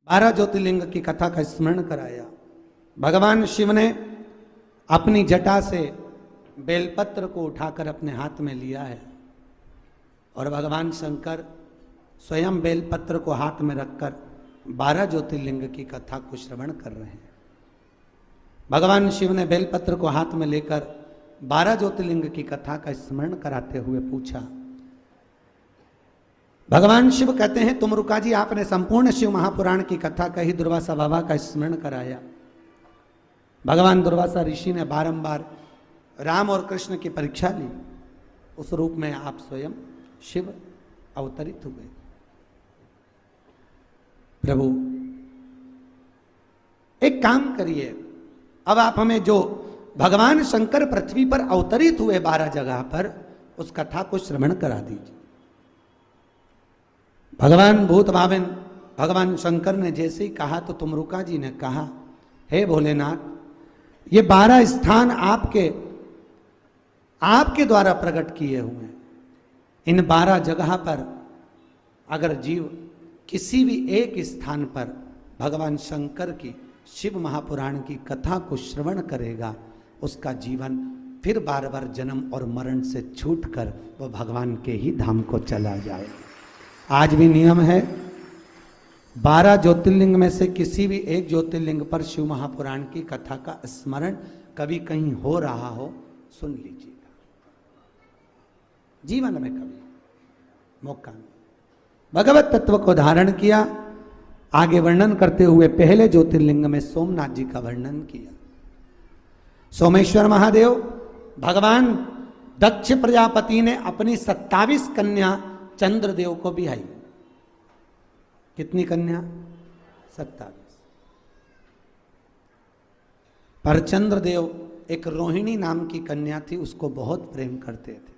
12 ज्योतिर्लिंग की कथा का स्मरण कराया। भगवान शिव ने अपनी जटा से बेलपत्र को उठाकर अपने हाथ में लिया है और भगवान शंकर स्वयं बेलपत्र को हाथ में रखकर 12 ज्योतिर्लिंग की कथा को श्रवण कर रहे हैं। भगवान शिव ने बेलपत्र को हाथ में लेकर 12 ज्योतिर्लिंग की कथा का स्मरण कराते हुए पूछा। भगवान शिव कहते हैं, तुम रुका जी, आपने संपूर्ण शिव महापुराण की कथा कही, दुर्वासा बाबा का स्मरण कराया। भगवान दुर्वासा ऋषि ने बारंबार राम और कृष्ण की परीक्षा ली। उस रूप में आप स्वयं शिव अवतरित हुए। प्रभु एक काम करिए, अब आप हमें जो भगवान शंकर पृथ्वी पर अवतरित हुए 12 जगह पर, उस कथा को श्रवण करा दीजिए। भगवान भूत भावन भगवान शंकर ने जैसे ही कहा तो तुमरुका जी ने कहा, हे भोलेनाथ, ये 12 स्थान आपके द्वारा प्रकट किए हुए हैं। इन 12 जगह पर अगर जीव किसी भी एक स्थान पर भगवान शंकर की शिव महापुराण की कथा को श्रवण करेगा, उसका जीवन फिर बार बार जन्म और मरण से छूटकर वह भगवान के ही धाम को चला जाए। आज भी नियम है, 12 ज्योतिर्लिंग में से किसी भी एक ज्योतिर्लिंग पर शिव महापुराण की कथा का स्मरण कभी कहीं हो रहा हो, सुन लीजिएगा। जीवन में कभी मौका नहीं। भगवत तत्व को धारण किया। आगे वर्णन करते हुए पहले ज्योतिर्लिंग में सोमनाथ जी का वर्णन किया। सोमेश्वर महादेव भगवान दक्ष प्रजापति ने अपनी 27 कन्या चंद्रदेव को भी आई। कितनी कन्या? 27। पर चंद्रदेव एक रोहिणी नाम की कन्या थी, उसको बहुत प्रेम करते थे।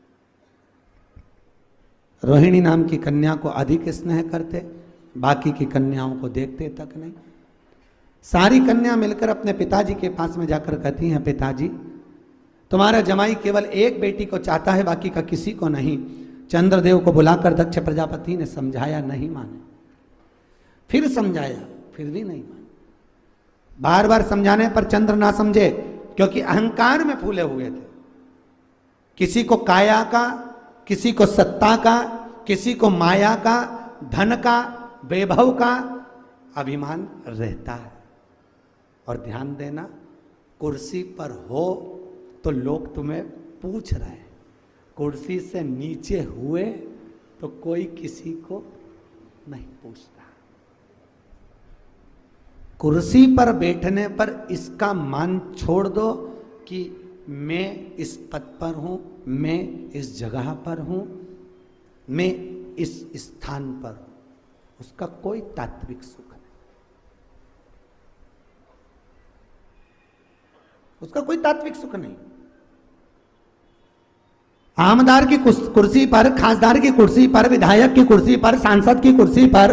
रोहिणी नाम की कन्या को अधिक स्नेह करते, बाकी की कन्याओं को देखते तक नहीं। सारी कन्या मिलकर अपने पिताजी के पास में जाकर कहती हैं, पिताजी तुम्हारा जमाई केवल एक बेटी को चाहता है, बाकी का किसी को नहीं। चंद्रदेव को बुलाकर दक्ष प्रजापति ने समझाया, नहीं माने। फिर समझाया, फिर भी नहीं माने। बार बार समझाने पर चंद्र ना समझे, क्योंकि अहंकार में फूले हुए थे। किसी को काया का, किसी को सत्ता का, किसी को माया का, धन का, वैभव का अभिमान रहता है। और ध्यान देना, कुर्सी पर हो तो लोग तुम्हें पूछ रहे हैं, कुर्सी से नीचे हुए तो कोई किसी को नहीं पूछता। कुर्सी पर बैठने पर इसका मान छोड़ दो कि मैं इस पद पर हूं, मैं इस जगह पर हूं, मैं इस स्थान पर हूं, उसका कोई तात्विक सुख नहीं। उसका कोई तात्विक सुख नहीं। आमदार की कुर्सी पर, खासदार की कुर्सी पर, विधायक की कुर्सी पर, सांसद की कुर्सी पर,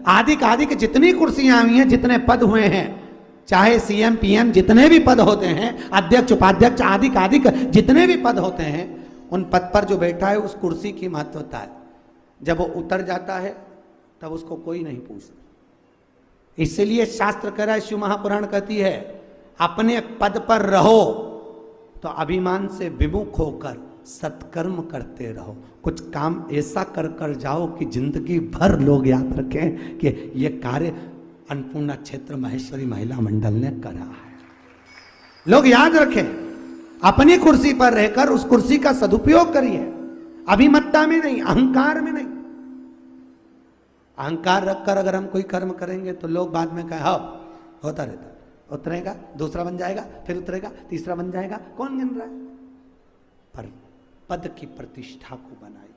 आदि जितनी कुर्सियां हुई हैं, जितने पद हुए हैं, चाहे सीएम पीएम जितने भी पद होते हैं, अध्यक्ष उपाध्यक्ष आदि जितने भी पद होते हैं, उन पद पर जो बैठा है उस कुर्सी की महत्वता है। जब वो उतर जाता है तब उसको कोई नहीं पूछता। इसलिए शास्त्र कह रहा है, शिव महापुराण कहती है, अपने पद पर रहो तो अभिमान से विमुख होकर सत्कर्म करते रहो। कुछ काम ऐसा कर कर जाओ कि जिंदगी भर लोग याद रखें कि ये कार्य अन्नपूर्णा क्षेत्र महेश्वरी महिला मंडल ने करा है। लोग याद रखें, अपनी कुर्सी पर रहकर उस कुर्सी का सदुपयोग करिए, अभिमत्ता में नहीं, अहंकार में नहीं। अहंकार रखकर अगर हम कोई कर्म करेंगे तो लोग बाद में कहे, हाँ होता रहता, उतरेगा, दूसरा बन जाएगा, फिर उतरेगा, तीसरा बन जाएगा, कौन गिन रहा है? पर पद की प्रतिष्ठा को बनाइए।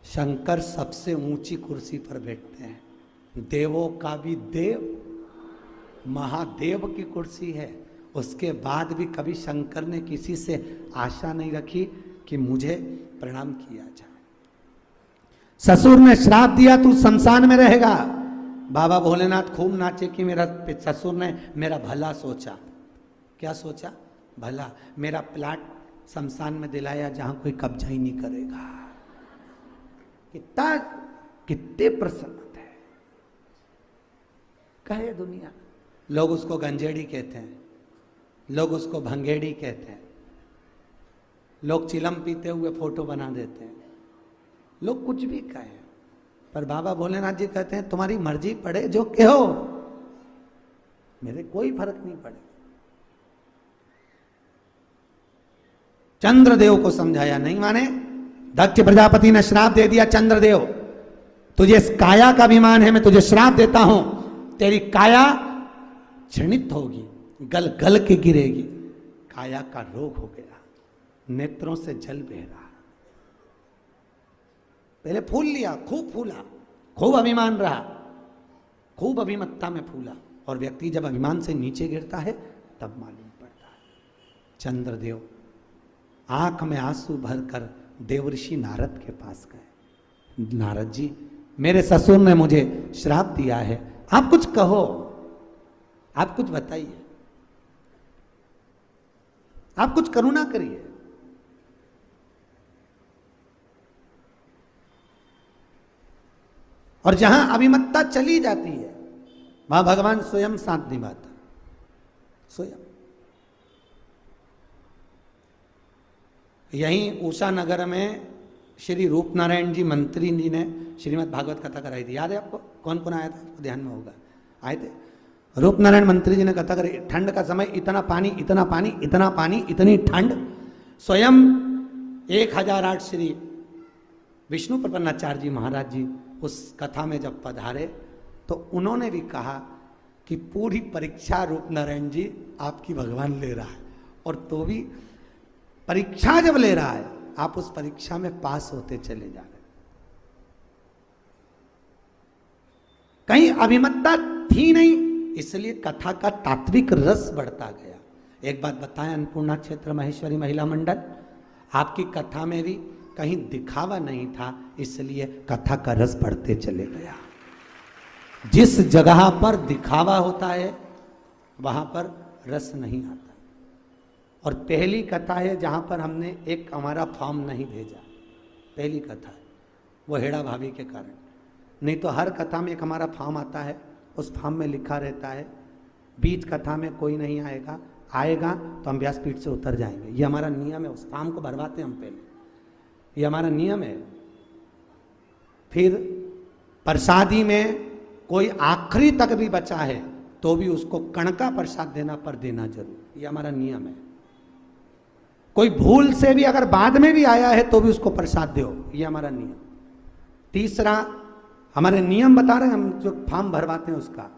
शंकर सबसे ऊंची कुर्सी पर बैठते हैं, देवों का भी देव, महादेव की कुर्सी है। उसके बाद भी कभी शंकर ने किसी से आशा नहीं रखी कि मुझे प्रणाम किया जाए। ससुर ने श्राप दिया, तू शमशान में रहेगा। बाबा भोलेनाथ खूब नाचे कि मेरा ससुर ने मेरा भला सोचा। क्या सोचा? भला। मेरा प्लाट शमशान में दिलाया जहां कोई कब्जा ही नहीं करेगा। कितने प्रसन्न थे। कहे दुनिया। लोग उसको गंजेड़ी कहते हैं, लोग उसको भंगेड़ी कहते हैं, लोग चिलम पीते हुए फोटो बना देते हैं, लोग कुछ भी कहें, पर बाबा भोलेनाथ जी कहते हैं तुम्हारी मर्जी पड़े जो कहो, मेरे कोई फर्क नहीं पड़े। चंद्रदेव को समझाया, नहीं माने। दक्ष प्रजापति ने श्राप दे दिया, चंद्रदेव तुझे इस काया का अभिमान है, मैं तुझे श्राप देता हूं, तेरी काया क्षणित होगी, गल गल के गिरेगी। काया का रोग हो गया, नेत्रों से जल बह रहा। पहले फूल लिया, खूब फूला, खूब अभिमान रहा, खूब अभिमत्ता में फूला, और व्यक्ति जब अभिमान से नीचे गिरता है तब मालूम पड़ता है। चंद्रदेव आंख में आंसू भरकर देवर्षि नारद के पास गए। नारद जी, मेरे ससुर ने मुझे श्राप दिया है, आप कुछ कहो, आप कुछ बताइए, आप कुछ करुणा करिए। और जहां अभिमत्ता चली जाती है वहां भगवान स्वयं साथ निभाता, स्वयं। यहीं उषा नगर में श्री रूप नारायण जी मंत्री जी ने श्रीमद् भागवत कथा कराई थी, याद है आपको? कौन कौन आया था? आपको ध्यान में होगा, आए थे। रूप नारायण मंत्री जी ने कथा कराई, ठंड का समय, इतना पानी, इतना पानी, इतना पानी, इतनी ठंड। स्वयं 1008 श्री विष्णु प्रपन्नाचार्य जी महाराज जी उस कथा में जब पधारे तो उन्होंने भी कहा कि पूरी परीक्षा रूप नारायण जी आपकी भगवान ले रहा है, और तो भी परीक्षा जब ले रहा है आप उस परीक्षा में पास होते चले जा रहे। कहीं अभिमत्ता थी नहीं, इसलिए कथा का तात्विक रस बढ़ता गया। एक बात बताएं, अन्नपूर्णा क्षेत्र महेश्वरी महिला मंडल, आपकी कथा में भी कहीं दिखावा नहीं था, इसलिए कथा का रस बढ़ते चले गया। जिस जगह पर दिखावा होता है वहां पर रस नहीं आता। और पहली कथा है जहां पर हमने एक हमारा फॉर्म नहीं भेजा, पहली कथा है, वो हेड़ा भाभी के कारण। नहीं तो हर कथा में एक हमारा फॉर्म आता है, उस फॉर्म में लिखा रहता है बीच कथा में कोई नहीं आएगा, आएगा तो हम व्यासपीठ से उतर जाएंगे। ये हमारा नियम है, उस फॉर्म को भरवाते हैं हम पहले, ये हमारा नियम है। फिर प्रसादी में कोई आखिरी तक भी बचा है तो भी उसको कण का प्रसाद देना पर देना जरूर, ये हमारा नियम है। कोई भूल से भी अगर बाद में भी आया है तो भी उसको प्रसाद दो, ये हमारा नियम। तीसरा हमारे नियम बता रहे हैं हम, जो फॉर्म भरवाते हैं उसका,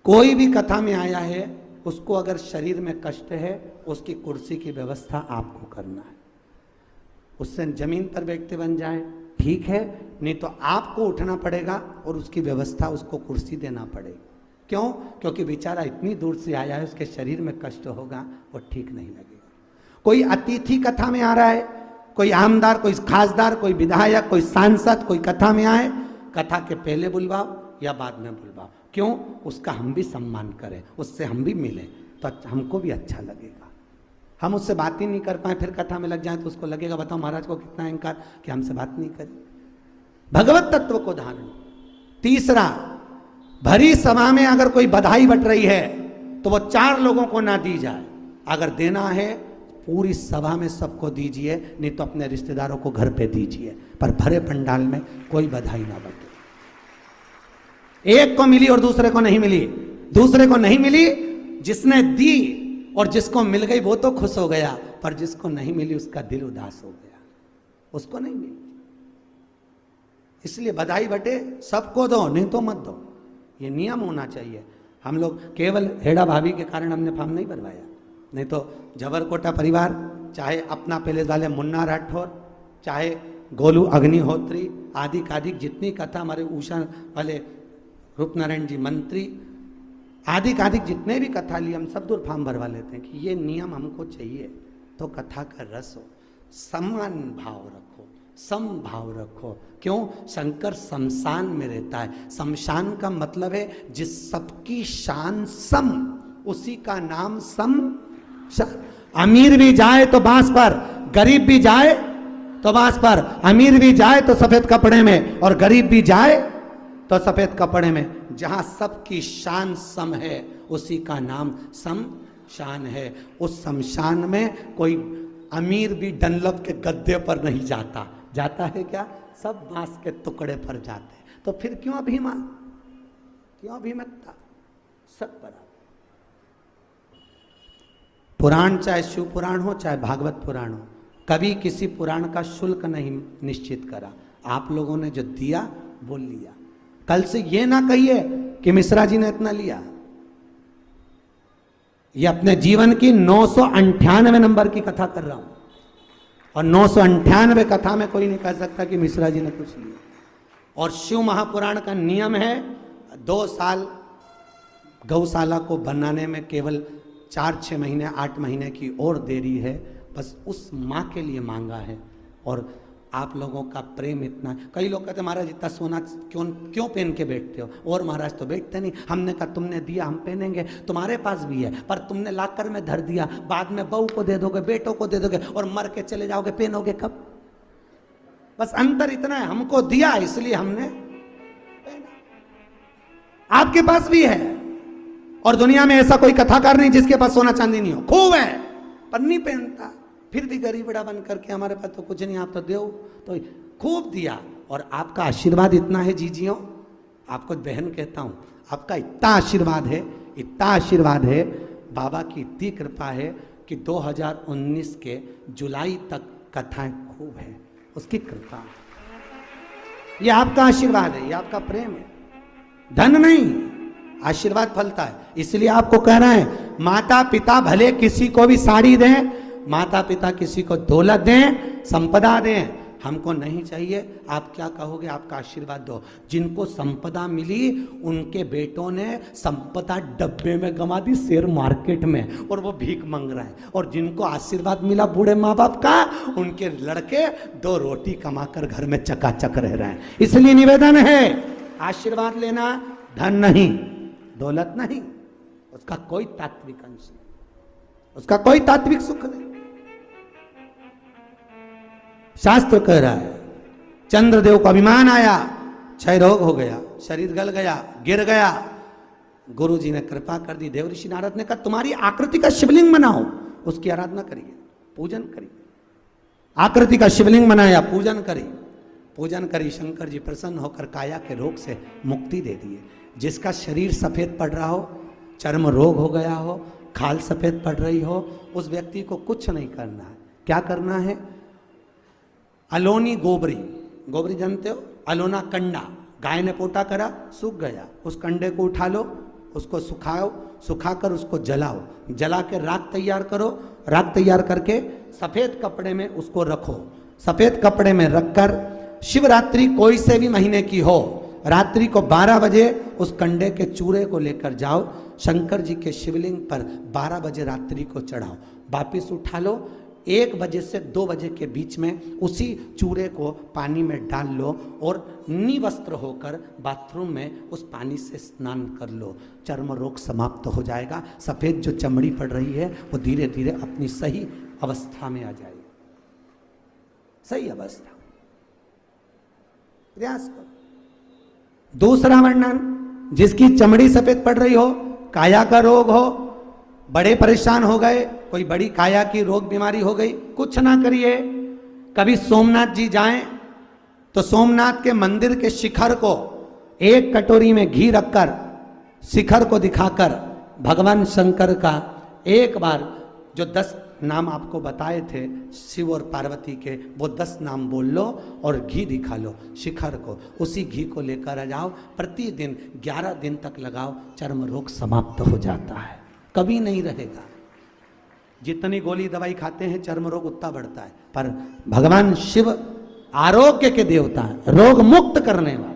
कोई भी कथा में आया है उसको अगर शरीर में कष्ट है उसकी कुर्सी की व्यवस्था आपको करना है। उससे जमीन पर बैठते बन जाए ठीक है, नहीं तो आपको उठना पड़ेगा और उसकी व्यवस्था, उसको कुर्सी देना पड़ेगी। क्यों? क्योंकि बेचारा इतनी दूर से आया है, उसके शरीर में कष्ट होगा, वो ठीक नहीं लगेगा। कोई अतिथि कथा में आ रहा है, कोई आमदार, कोई खासदार, कोई विधायक, कोई सांसद, कोई कथा में आए, कथा के पहले बुलवाओ या बाद में बुलवाओ। क्यों? उसका हम भी सम्मान करें, उससे हम भी मिलें तो हमको भी अच्छा लगेगा। हम उससे बात ही नहीं कर पाए, फिर कथा में लग जाए तो उसको लगेगा बताओ महाराज को कितना अहंकार कि हमसे बात नहीं करी। भगवत तत्व को धारण। तीसरा, भरी सभा में अगर कोई बधाई बट रही है तो वो 4 लोगों को ना दी जाए, अगर देना है पूरी सभा में सबको दीजिए, नहीं तो अपने रिश्तेदारों को घर पे दीजिए, पर भरे पंडाल में कोई बधाई ना बटे। एक को मिली और दूसरे को नहीं मिली, दूसरे को नहीं मिली, जिसने दी और जिसको मिल गई वो तो खुश हो गया, पर जिसको नहीं मिली उसका दिल उदास हो गया, उसको नहीं मिली। इसलिए बधाई बटे सबको दो, नहीं तो मत दो, ये नियम होना चाहिए। हम लोग केवल हेड़ा भाभी के कारण हमने फॉर्म नहीं भरवाया, नहीं तो जबरकोटा परिवार, चाहे अपना पैलेस वाले मुन्ना राठौर, चाहे गोलू अग्निहोत्री, आदि कादिक जितनी कथा, हमारे उषा वाले रूपनारायण जी मंत्री, आदि कादिक जितने भी कथा लिए हम सब दूर फॉर्म भरवा लेते हैं कि ये नियम हमको चाहिए तो कथा का रस हो। सम्मान भाव रखो, समभाव रखो। क्यों? शंकर शमशान में रहता है। शमशान का मतलब है जिस सबकी शान सम, उसी का नाम सम। अमीर भी जाए तो बांस पर, गरीब भी जाए तो बांस पर, अमीर भी जाए तो सफेद कपड़े में और गरीब भी जाए तो सफेद कपड़े में जहां सबकी शान सम है उसी का नाम शमशान है। उस शमशान में कोई अमीर भी डनलप के गद्दे पर नहीं जाता। जाता है क्या? सब बांस के टुकड़े पर जाते हैं। तो फिर क्यों अभिमान, क्यों अभिमतता? सब बराबर। पुराण चाहे शिव पुराण हो चाहे भागवत पुराण हो, कभी किसी पुराण का शुल्क नहीं निश्चित करा। आप लोगों ने जो दिया वो लिया। कल से ये ना कहिए कि मिश्रा जी ने इतना लिया। ये अपने जीवन की 998 नंबर की कथा कर रहा हूं, और 998 कथा में कोई नहीं कह सकता कि मिश्रा जी ने कुछ लिया। और शिव महापुराण का नियम है 2 साल गौशाला को बनाने में केवल 4-6 महीने 8 महीने की और देरी है, बस उस माँ के लिए मांगा है। और आप लोगों का प्रेम इतना है। कई लोग कहते महाराज इतना सोना क्यों पहन के बैठते हो? और महाराज तो बैठते नहीं। हमने कहा तुमने दिया हम पहनेंगे, तुम्हारे पास भी है, पर तुमने लाकर में धर दिया, बाद में बहू को दे दोगे, बेटों को दे दोगे, और मर के चले जाओगे, पहनोगे कब? बस अंतर इतना है, हमको दिया इसलिए हमने पहना। आपके पास भी है, और दुनिया में ऐसा कोई कथाकार नहीं जिसके पास सोना चांदी नहीं हो, खूब है, पर नहीं पहनता। फिर भी गरीबड़ा बन करके हमारे पास तो कुछ नहीं, आप तो दो, तो खूब दिया। और आपका आशीर्वाद इतना है जीजियों, आपको बहन कहता हूं, आपका इतना आशीर्वाद है, इतना आशीर्वाद है, बाबा की इतनी कृपा है कि 2019 के जुलाई तक कथाएं खूब है, उसकी कृपा। ये आपका आशीर्वाद है, ये आपका प्रेम है, धन नहीं, आशीर्वाद फलता है। इसलिए आपको कह रहे हैं, माता पिता भले किसी को भी साड़ी दें, माता पिता किसी को दौलत दें, संपदा दें, हमको नहीं चाहिए। आप क्या कहोगे? आपका आशीर्वाद दो। जिनको संपदा मिली उनके बेटों ने संपदा डब्बे में गंवा दी, शेयर मार्केट में, और वो भीख मांग रहे हैं। और जिनको आशीर्वाद मिला बूढ़े माँ बाप का, उनके लड़के 2 रोटी कमाकर घर में चकाचक रह रहे हैं। इसलिए निवेदन है, आशीर्वाद लेना धन नहीं, दौलत नहीं, उसका कोई तात्विक अंश नहीं, उसका कोई तात्विक सुख नहीं। शास्त्र कह रहा है, चंद्रदेव को अभिमान आया, क्षय रोग हो गया, शरीर गल गया, गिर गया, गुरु जी ने कृपा कर दी। देव ऋषि नारद ने कहा तुम्हारी आकृति का शिवलिंग बनाओ, उसकी आराधना करिए, पूजन करिए। आकृति का शिवलिंग बनाया, पूजन करी, पूजन करी, शंकर जी प्रसन्न होकर काया के रोग से मुक्ति दे दिए। जिसका शरीर सफेद पड़ रहा हो, चर्म रोग हो गया हो, खाल सफेद पड़ रही हो, उस व्यक्ति को कुछ नहीं करना है। क्या करना है? अलोनी गोबरी, गोबरी जानते हो, अलोना कंडा, गाय ने पोटा करा, सूख गया, उस कंडे को उठा लो, उसको सुखाओ, सुखाकर उसको जलाओ, जला के राख तैयार करो, राख तैयार करके सफेद कपड़े में उसको रखो। सफेद कपड़े में रखकर शिवरात्रि कोई से भी महीने की हो, रात्रि को 12 बजे उस कंडे के चूरे को लेकर जाओ, शंकर जी के शिवलिंग पर 12 बजे रात्रि को चढ़ाओ, वापिस उठा लो, 1 बजे से 2 बजे के बीच में उसी चूरे को पानी में डाल लो और निवस्त्र होकर बाथरूम में उस पानी से स्नान कर लो। चर्म रोग समाप्त हो जाएगा। सफ़ेद जो चमड़ी पड़ रही है वो धीरे धीरे अपनी सही अवस्था में आ जाएगी। सही अवस्था, प्रयास करो। दूसरा वर्णन, जिसकी चमड़ी सफ़ेद पड़ रही हो, काया का रोग हो, बड़े परेशान हो गए, कोई बड़ी काया की रोग बीमारी हो गई, कुछ ना करिए। कभी सोमनाथ जी जाएं तो सोमनाथ के मंदिर के शिखर को 1 कटोरी में घी रखकर, शिखर को दिखाकर भगवान शंकर का एक बार जो 10 नाम आपको बताए थे शिव और पार्वती के, वो 10 नाम बोल लो और घी दिखा लो शिखर को। उसी घी को लेकर आ जाओ, प्रतिदिन 11 दिन तक लगाओ, चर्म रोग समाप्त हो जाता है, कभी नहीं रहेगा। जितनी गोली दवाई खाते हैं चर्म रोग उतना बढ़ता है, पर भगवान शिव आरोग्य के देवता हैं, रोग मुक्त करने वाले,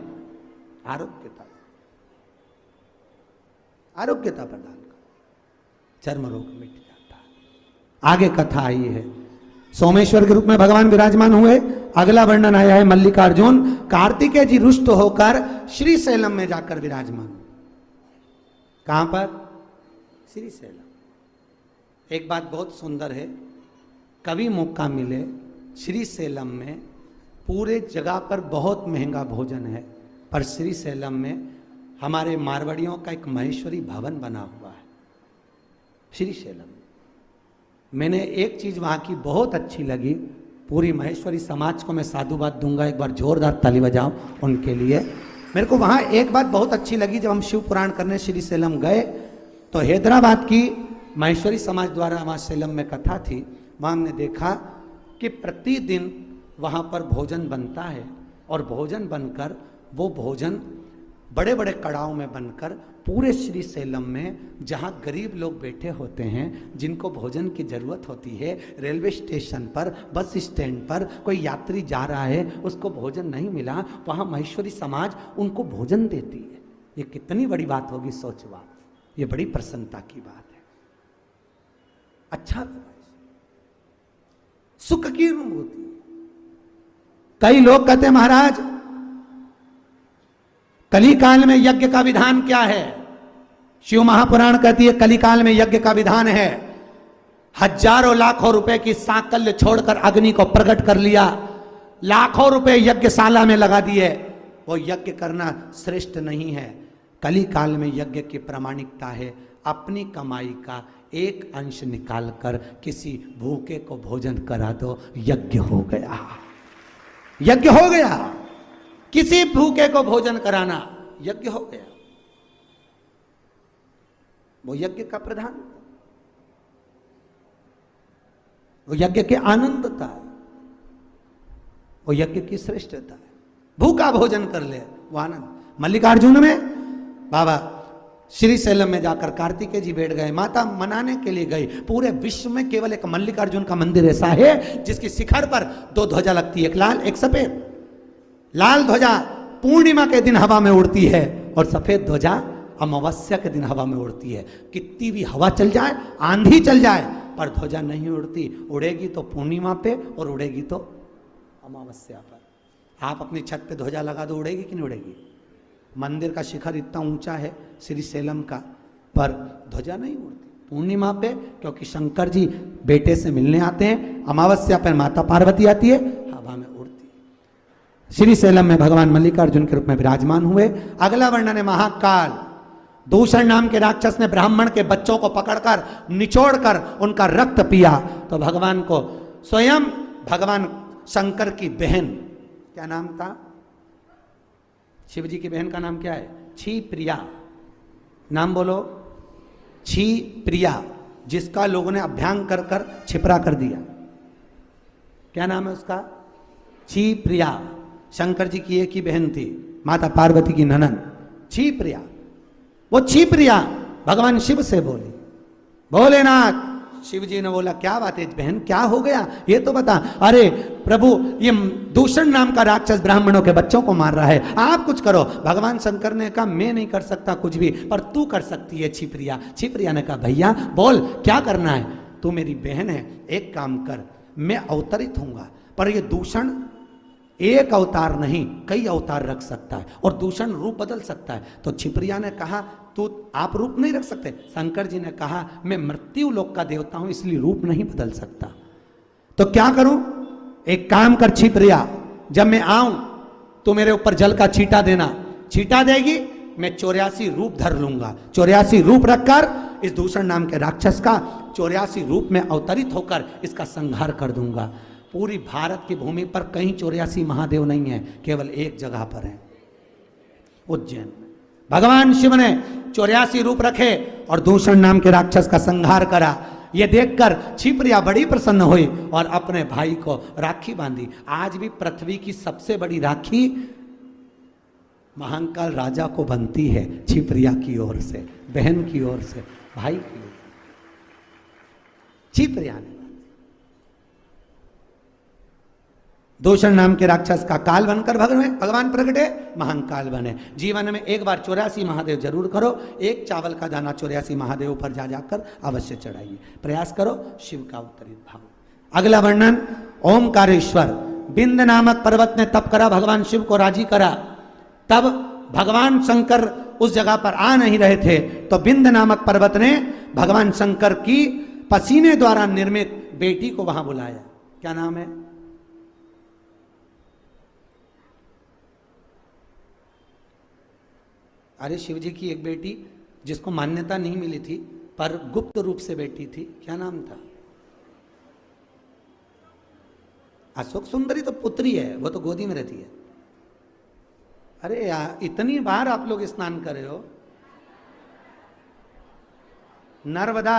आरोग्यता प्रदान कर, चर्म रोग मिट जाता है। आगे कथा आई है, सोमेश्वर के रूप में भगवान विराजमान हुए। अगला वर्णन आया है मल्लिकार्जुन कार्तिकेय जी रुष्ट होकर श्रीशैलम में जाकर विराजमान। कहां पर? श्रीशैलम। एक बात बहुत सुंदर है, कभी मौका मिले श्रीशैलम में, पूरे जगह पर बहुत महंगा भोजन है, पर श्रीशैलम में हमारे मारवाड़ियों का एक महेश्वरी भवन बना हुआ है श्रीशैलम। मैंने एक चीज वहां की बहुत अच्छी लगी, पूरी महेश्वरी समाज को मैं साधुवाद दूंगा, एक बार जोरदार ताली बजाओ उनके लिए। मेरे को वहां एक बात बहुत अच्छी लगी, जब हम शिव पुराण करने श्रीशैलम गए तो हैदराबाद की महेश्वरी समाज द्वारा वहाँ शैलम में कथा थी, वहाँ हमने देखा कि प्रतिदिन वहाँ पर भोजन बनता है और भोजन बनकर वो भोजन बड़े बड़े कड़ाहों में बनकर पूरे श्रीशैलम में जहाँ गरीब लोग बैठे होते हैं, जिनको भोजन की जरूरत होती है, रेलवे स्टेशन पर, बस स्टैंड पर कोई यात्री जा रहा है, उसको भोजन नहीं मिला, वहाँ महेश्वरी समाज उनको भोजन देती है। ये कितनी बड़ी बात होगी, सोच बात, ये बड़ी प्रसन्नता की बात है। अच्छा, सुख की अनुभूति। कई लोग कहते हैं महाराज कलिकाल में यज्ञ का विधान क्या है? शिव महापुराण कहती है कलिकाल में यज्ञ का विधान है, हजारों लाखों रुपए की सांकल्य छोड़कर अग्नि को प्रकट कर लिया, लाखों रुपए यज्ञशाला में लगा दिए, वो यज्ञ करना श्रेष्ठ नहीं है। कलिकाल में यज्ञ की प्रामाणिकता है अपनी कमाई का एक अंश निकालकर किसी भूखे को भोजन करा दो, यज्ञ हो गया, यज्ञ हो गया। किसी भूखे को भोजन कराना यज्ञ हो गया, वो यज्ञ का प्रधान, वो यज्ञ के आनंदता है, वो यज्ञ की श्रेष्ठता है। भूखा भोजन कर ले वो आनंद। मल्लिकार्जुन में बाबा श्रीशैलम में जाकर कार्तिकेय जी बैठ गए, माता मनाने के लिए गई। पूरे विश्व में केवल एक मल्लिकार्जुन का मंदिर ऐसा है जिसकी शिखर पर दो ध्वजा लगती है, एक लाल एक सफेद। लाल ध्वजा पूर्णिमा के दिन हवा में उड़ती है और सफेद ध्वजा अमावस्या के दिन हवा में उड़ती है। कितनी भी हवा चल जाए, आंधी चल जाए, पर ध्वजा नहीं उड़ती। उड़ेगी तो पूर्णिमा पे और उड़ेगी तो अमावस्या पर। आप अपनी छत पे ध्वजा लगा दो, उड़ेगी कि नहीं उड़ेगी? मंदिर का शिखर इतना ऊंचा है श्रीशैलम का, पर ध्वजा नहीं उड़ती। पूर्णिमा पे क्योंकि शंकर जी बेटे से मिलने आते हैं, अमावस्या पर माता पार्वती आती है, हवा में उड़ती है। श्रीशैलम में भगवान मल्लिकार्जुन के रूप में विराजमान हुए। अगला वर्णन है महाकाल। दूषण नाम के राक्षस ने ब्राह्मण के बच्चों को पकड़कर निचोड़कर उनका रक्त पिया, तो भगवान को स्वयं भगवान शंकर की बहन, क्या नाम था शिव जी की बहन का नाम क्या है? छी प्रिया। नाम बोलो, छी प्रिया, जिसका लोगों ने अभ्यांग कर कर छिपरा कर दिया। क्या नाम है उसका? छी प्रिया। शंकर जी की एक ही बहन थी, माता पार्वती की ननन, छी प्रिया। वो छी प्रिया भगवान शिव से बोली, भोलेनाथ। शिव जी ने बोला क्या बात है बहन, क्या हो गया ये तो बता। अरे प्रभु, ये दूषण नाम का राक्षस ब्राह्मणों के बच्चों को मार रहा है, आप कुछ करो। भगवान शंकर ने कहा मैं नहीं कर सकता कुछ भी, पर तू कर सकती है छिप्रिया। छिप्रिया ने कहा भैया बोल क्या करना है? तू मेरी बहन है, एक काम कर, मैं अवतरित होऊंगा, पर ये दूषण एक अवतार नहीं कई अवतार रख सकता है और दूषण रूप बदल सकता है। तो छिप्रिया ने कहा तू आप रूप नहीं रख सकते। शंकर जी ने कहा मैं मृत्यु लोक का देवता हूं, इसलिए रूप नहीं बदल सकता। तो क्या करूं? एक काम कर छिप्रिया, जब मैं आऊं तो मेरे ऊपर जल का छींटा देना, छींटा देगी मैं 84 रूप धर लूंगा। 84 रूप रखकर इस दूषण नाम के राक्षस का 84 रूप में अवतरित होकर इसका संहार कर दूंगा। पूरी भारत की भूमि पर कहीं 84 महादेव नहीं है, केवल एक जगह पर है, उज्जैन में। भगवान शिव ने 84 रूप रखे और दूषण नाम के राक्षस का संहार करा। यह देखकर छिप्रिया बड़ी प्रसन्न हुई और अपने भाई को राखी बांधी। आज भी पृथ्वी की सबसे बड़ी राखी महाकाल राजा को बनती है, छिप्रिया की ओर से, बहन की ओर से, भाई की ओर से। छिप्रिया ने दूषण नाम के राक्षस का काल बनकर भगवान प्रगटे, महाकाल बने। जीवन में एक बार 84 महादेव जरूर करो, एक चावल का दाना 84 महादेव पर जा जाकर अवश्य चढ़ाइए, प्रयास करो शिव का अवतरित भाव। अगला वर्णन ओमकारेश्वर। बिंद नामक पर्वत ने तप करा, भगवान शिव को राजी करा। तब भगवान शंकर उस जगह पर आ नहीं रहे थे, तो बिंद नामक पर्वत ने भगवान शंकर की पसीने द्वारा निर्मित बेटी को वहां बुलाया। क्या नाम है? अरे शिव जी की एक बेटी जिसको मान्यता नहीं मिली थी पर गुप्त रूप से बेटी थी, क्या नाम था? अशोक सुंदरी तो पुत्री है, वो तो गोदी में रहती है। अरे यार इतनी बार आप लोग स्नान कर रहे हो। नर्मदा,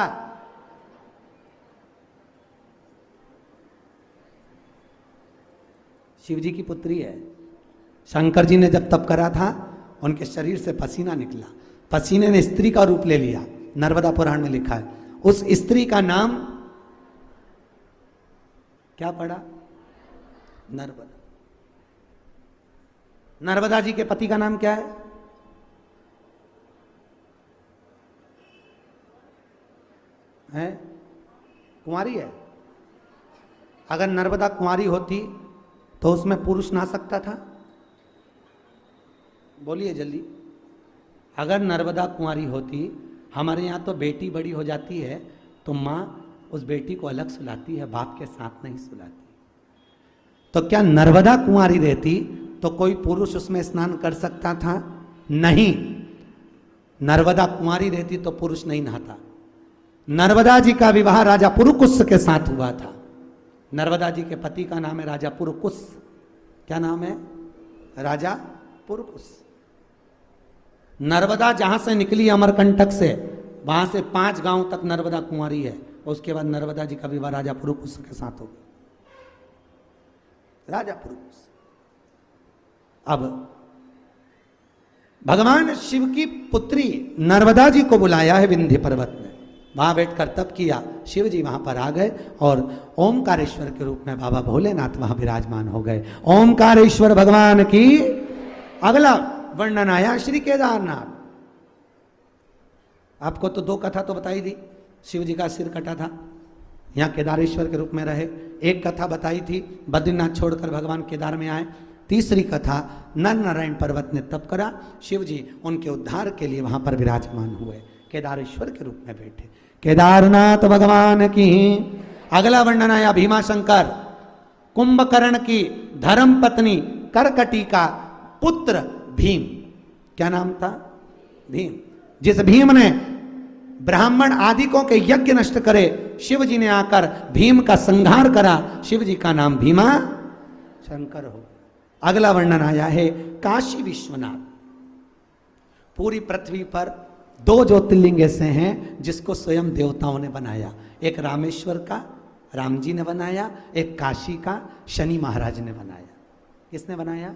शिव जी की पुत्री है। शंकर जी ने जब तप करा था उनके शरीर से पसीना निकला, पसीने ने स्त्री का रूप ले लिया। नर्मदा पुराण में लिखा है। उस स्त्री का नाम क्या पड़ा? नर्मदा। नर्मदा जी के पति का नाम क्या है? कुंवारी है। अगर नर्मदा कुंवारी होती तो उसमें पुरुष नहा सकता था? बोलिए जल्दी। अगर नर्मदा कुंवारी होती, हमारे यहाँ तो बेटी बड़ी हो जाती है तो माँ उस बेटी को अलग सुलाती है, बाप के साथ नहीं सुलाती। तो क्या नर्मदा कुंवारी रहती तो कोई पुरुष उसमें स्नान कर सकता था? नहीं। नर्मदा कुंवारी रहती तो पुरुष नहीं नहाता। नर्मदा जी का विवाह राजा पुरुकुस के साथ हुआ था। नर्मदा जी के पति का नाम है राजा पुरुकुस। क्या नाम है? राजा पुरुकुस। नर्मदा जहां से निकली अमरकंटक से, वहां से 5 गांव तक नर्मदा कुंवारी है। उसके बाद नर्मदा जी का विवाह राजा पुरुकुस के साथ हो गया। राजा पुरुकुस। अब भगवान शिव की पुत्री नर्मदा जी को बुलाया है विंध्य पर्वत में। वहां बैठकर तप किया। शिव जी वहां पर आ गए और ओमकारेश्वर के रूप में बाबा भोलेनाथ वहां विराजमान हो गए। ओमकारेश्वर भगवान की अगला वर्णन आया श्री केदारनाथ। आपको तो 2 कथा तो बताई दी। शिव जी का सिर कटा था, यहाँ केदारेश्वर के रूप में रहे। एक कथा बताई थी बद्रीनाथ छोड़कर भगवान केदार में आए। तीसरी कथा नर नारायण पर्वत ने तप करा, शिव जी उनके उद्धार के लिए वहां पर विराजमान हुए, केदारेश्वर के रूप में बैठे। केदारनाथ भगवान की। अगला वर्णन आया भीमाशंकर। कुंभकर्ण की धर्म पत्नी करकटी का पुत्र भीम। क्या नाम था? भीम। जिस भीम ने ब्राह्मण आदिकों के यज्ञ नष्ट करे, शिव जी ने आकर भीम का संहार करा। शिव जी का नाम भीमा शंकर हो। अगला वर्णन आया है काशी विश्वनाथ। पूरी पृथ्वी पर 2 ज्योतिर्लिंग ऐसे हैं जिसको स्वयं देवताओं ने बनाया। एक रामेश्वर का राम जी ने बनाया, एक काशी का शनि महाराज ने बनाया। किसने बनाया?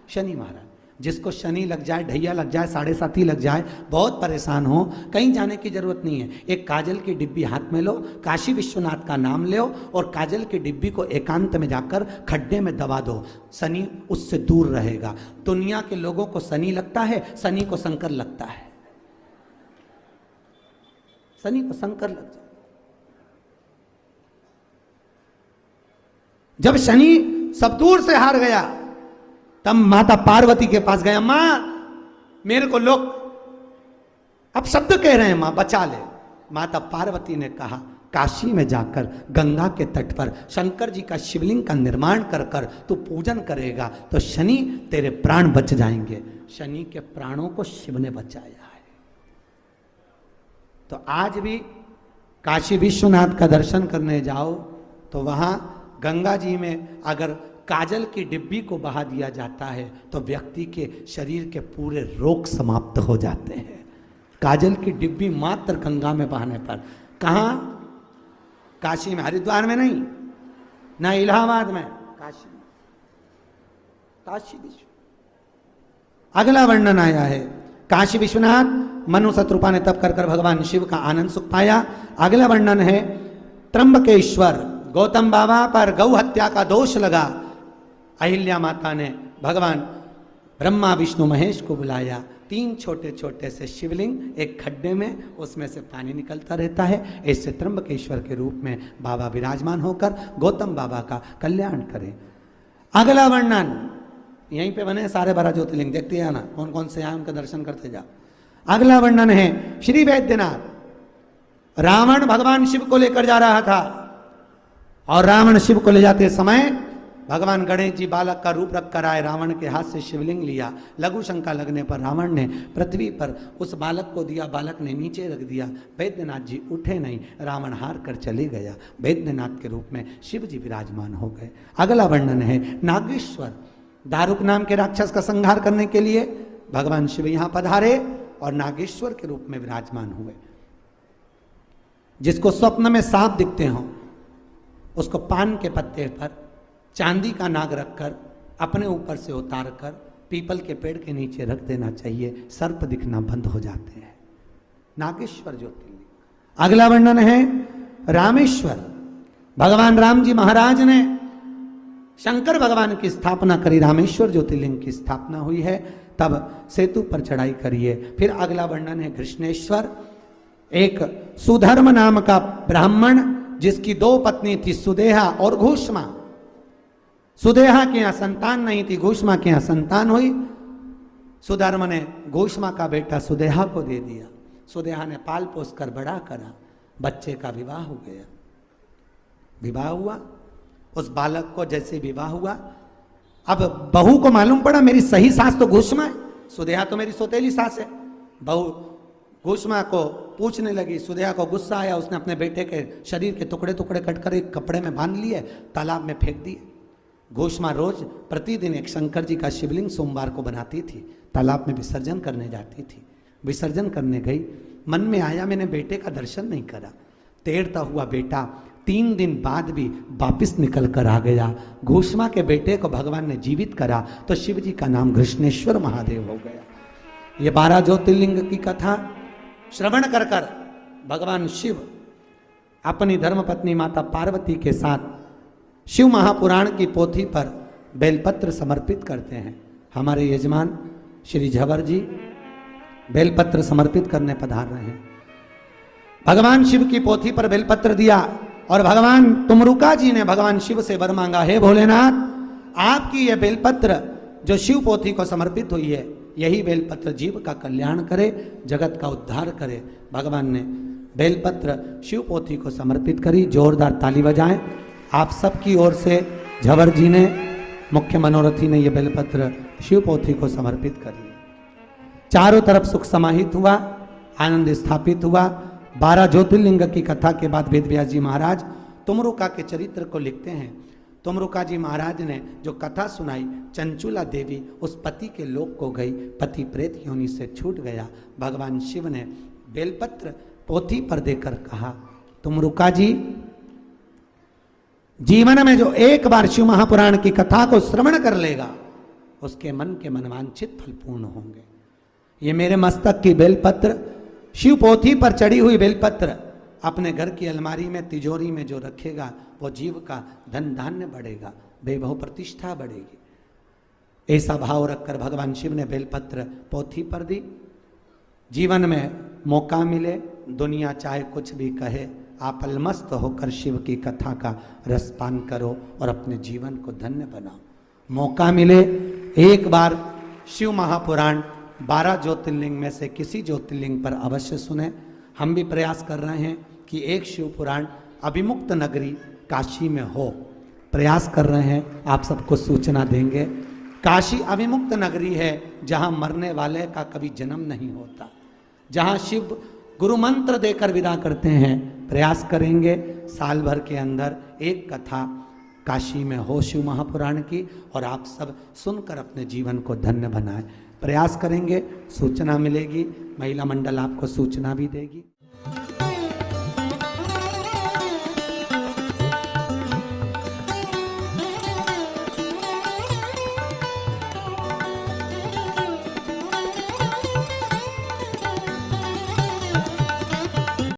शनि महाराज। जिसको शनि लग जाए, ढैया लग जाए, 7.5 लग जाए, बहुत परेशान हो, कहीं जाने की जरूरत नहीं है। एक काजल की डिब्बी हाथ में लो, काशी विश्वनाथ का नाम लो और काजल की डिब्बी को एकांत में जाकर खड्डे में दबा दो, शनि उससे दूर रहेगा। दुनिया के लोगों को शनि लगता है, शनि को शंकर लगता है। शनि को शंकर लग जाए। जब शनि सब दूर से हार गया तब माता पार्वती के पास गया, मां मेरे को लोग अब शब्द कह रहे हैं, मां बचा ले। माता पार्वती ने कहा काशी में जाकर गंगा के तट पर शंकर जी का शिवलिंग का निर्माण कर कर तू पूजन करेगा तो शनि तेरे प्राण बच जाएंगे। शनि के प्राणों को शिव ने बचाया है। तो आज भी काशी विश्वनाथ का दर्शन करने जाओ तो वहां गंगा जी में अगर काजल की डिब्बी को बहा दिया जाता है तो व्यक्ति के शरीर के पूरे रोग समाप्त हो जाते हैं। काजल की डिब्बी मात्र गंगा में बहाने पर। कहाँ? काशी में, हरिद्वार में नहीं, ना इलाहाबाद में, काशी में। काशी विश्व। अगला वर्णन आया है काशी विश्वनाथ मनु शत्रुपा ने तप कर कर भगवान शिव का आनंद सुख पाया। अगला वर्णन है त्र्यंबकेश्वर। गौतम बाबा पर गौ हत्या का दोष लगा। अहिल्या माता ने भगवान ब्रह्मा विष्णु महेश को बुलाया। 3 छोटे छोटे से शिवलिंग एक खड्डे में, उसमें से पानी निकलता रहता है। ऐसे त्र्यंबकेश्वर के रूप में बाबा विराजमान होकर गौतम बाबा का कल्याण करें। अगला वर्णन यहीं पे बने सारे 12 ज्योतिर्लिंग, देखते हैं ना कौन कौन से आए, उनका दर्शन करते जाओ। अगला वर्णन है श्री वैद्यनाथ। रावण भगवान शिव को लेकर जा रहा था और रावण शिव को ले जाते समय भगवान गणेश जी बालक का रूप रख कर आए, रावण के हाथ से शिवलिंग लिया, लघु शंका लगने पर रावण ने पृथ्वी पर उस बालक को दिया, बालक ने नीचे रख दिया। वैद्यनाथ जी उठे नहीं, रावण हार कर चले गया, वैद्यनाथ के रूप में शिव जी विराजमान हो गए। अगला वर्णन है नागेश्वर। दारुक नाम के राक्षस का संहार करने के लिए भगवान शिव यहां पधारे और नागेश्वर के रूप में विराजमान हुए। जिसको स्वप्न में सांप दिखते हो उसको पान के पत्ते पर चांदी का नाग रखकर अपने ऊपर से उतार कर पीपल के पेड़ के नीचे रख देना चाहिए, सर्प दिखना बंद हो जाते हैं। नागेश्वर ज्योतिर्लिंग। अगला वर्णन है रामेश्वर। भगवान राम जी महाराज ने शंकर भगवान की स्थापना करी, रामेश्वर ज्योतिर्लिंग की स्थापना हुई है, तब सेतु पर चढ़ाई करिए। फिर अगला वर्णन है कृष्णेश्वर। एक सुधर्म नाम का ब्राह्मण जिसकी 2 पत्नी थी, सुदेहा और घूष्मा। सुदेहा के यहां संतान नहीं थी, घूष्मा के यहां संतान हुई। सुधर्म ने घूष्मा का बेटा सुदेहा को दे दिया। सुदेहा ने पाल पोस कर बड़ा करा, बच्चे का विवाह हो गया। विवाह हुआ, उस बालक को जैसे विवाह हुआ, अब बहू को मालूम पड़ा मेरी सही सास तो घूष्मा है, सुदेहा तो मेरी सौतेली सास है। बहू घूष्मा को पूछने लगी, सुदेहा को गुस्सा आया, उसने अपने बेटे के शरीर के टुकड़े टुकड़े कटकर एक कपड़े में बांध लिए, तालाब में फेंक दिए। घूष्मा रोज प्रतिदिन एक शंकर जी का शिवलिंग सोमवार को बनाती थी, तालाब में विसर्जन करने जाती थी। विसर्जन करने गई, मन में आया मैंने बेटे का दर्शन नहीं करा। तैरता हुआ बेटा 3 दिन बाद भी वापिस निकल कर आ गया। घूष्मा के बेटे को भगवान ने जीवित करा तो शिव जी का नाम कृष्णेश्वर महादेव हो गया। ये 12 ज्योतिर्लिंग की कथा श्रवण कर कर भगवान शिव अपनी धर्मपत्नी माता पार्वती के साथ शिव महापुराण की पोथी पर बेलपत्र समर्पित करते हैं। हमारे यजमान श्री झवर जी बेलपत्र समर्पित करने पधार रहे हैं। भगवान शिव की पोथी पर बेलपत्र दिया और भगवान तुमरुका जी ने भगवान शिव से वर मांगा, हे भोलेनाथ, आपकी यह बेलपत्र जो शिव पोथी को समर्पित हुई है, यही बेलपत्र जीव का कल्याण करे, जगत का उद्धार करे। भगवान ने बेलपत्र शिव पोथी को समर्पित करी। जोरदार ताली बजाएं। आप सबकी ओर से झवर जी ने, मुख्य मनोरथी ने, यह बेलपत्र शिव पोथी को समर्पित कर लिया। चारों तरफ सुख समाहित हुआ, आनंद स्थापित हुआ। 12 ज्योतिर्लिंग की कथा के बाद वेदव्यास जी महाराज तुमरुका के चरित्र को लिखते हैं। तुमरुका जी महाराज ने जो कथा सुनाई, चंचुला देवी उस पति के लोक को गई, पति प्रेत योनि से छूट गया। भगवान शिव ने बेलपत्र पोथी पर देकर कहा, तुमरुका जी, जीवन में जो एक बार शिव महापुराण की कथा को श्रवण कर लेगा उसके मन के मनवांछित फल पूर्ण होंगे। ये मेरे मस्तक की बेलपत्र, शिव पोथी पर चढ़ी हुई बेलपत्र अपने घर की अलमारी में, तिजोरी में जो रखेगा वो जीव का धन धान्य बढ़ेगा, वैभव प्रतिष्ठा बढ़ेगी। ऐसा भाव रखकर भगवान शिव ने बेलपत्र पोथी पर दी। जीवन में मौका मिले, दुनिया चाहे कुछ भी कहे, आप अलमस्त होकर शिव की कथा का रसपान करो और अपने जीवन को धन्य बनाओ। मौका मिले एक बार शिव महापुराण 12 ज्योतिर्लिंग में से किसी ज्योतिर्लिंग पर अवश्य सुने। हम भी प्रयास कर रहे हैं कि एक शिव पुराण अभिमुक्त नगरी काशी में हो, प्रयास कर रहे हैं, आप सबको सूचना देंगे। काशी अभिमुक्त नगरी है जहाँ मरने वाले का कभी जन्म नहीं होता, जहाँ शिव गुरु मंत्र देकर विदा करते हैं। प्रयास करेंगे साल भर के अंदर एक कथा काशी में हो शिव महापुराण की, और आप सब सुनकर अपने जीवन को धन्य बनाएं। प्रयास करेंगे, सूचना मिलेगी, महिला मंडल आपको सूचना भी देगी।